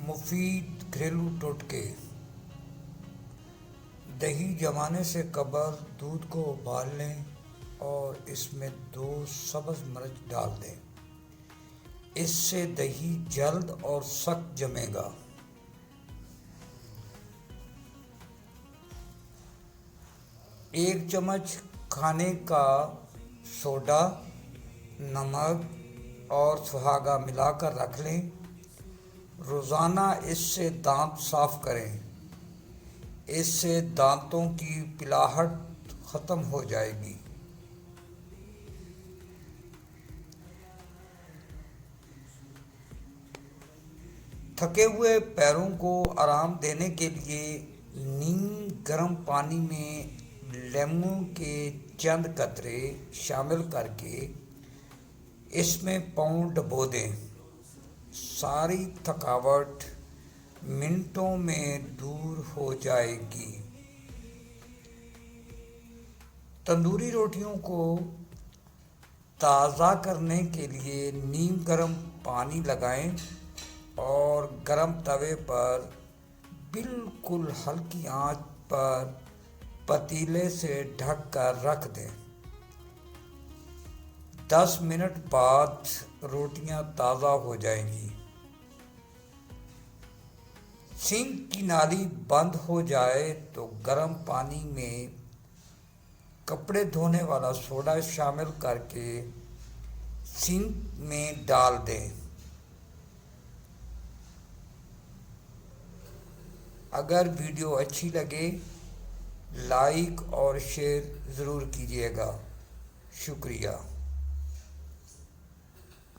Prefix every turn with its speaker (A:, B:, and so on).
A: مفید گھریلو ٹوٹکے۔ دہی جمانے سے قبل دودھ کو ابال لیں اور اس میں 2 سبز مرچ ڈال دیں۔ اس سے دہی جلد اور سخت جمے گا۔ ایک چمچ کھانے کا سوڈا، نمک اور سہاگا ملا کر رکھ لیں۔ روزانہ اس سے دانت صاف کریں۔ اس سے دانتوں کی پلاہٹ ختم ہو جائے گی۔ تھکے ہوئے پیروں کو آرام دینے کے لیے نیم گرم پانی میں لیموں کے چند قطرے شامل کر کے اس میں پاؤں ڈبو دیں۔ ساری تھکاوٹ منٹوں میں دور ہو جائے گی۔ تندوری روٹیوں کو تازہ کرنے کے لیے نیم گرم پانی لگائیں اور گرم توے پر بالکل ہلکی آنچ پر پتیلے سے ڈھک کر رکھ دیں۔ 10 منٹ بعد روٹیاں تازہ ہو جائیں گی۔ سنک کی نالی بند ہو جائے تو گرم پانی میں کپڑے دھونے والا سوڈا شامل کر کے سنک میں ڈال دیں۔ اگر ویڈیو اچھی لگے لائک اور شیئر ضرور کیجیے گا۔ شکریہ۔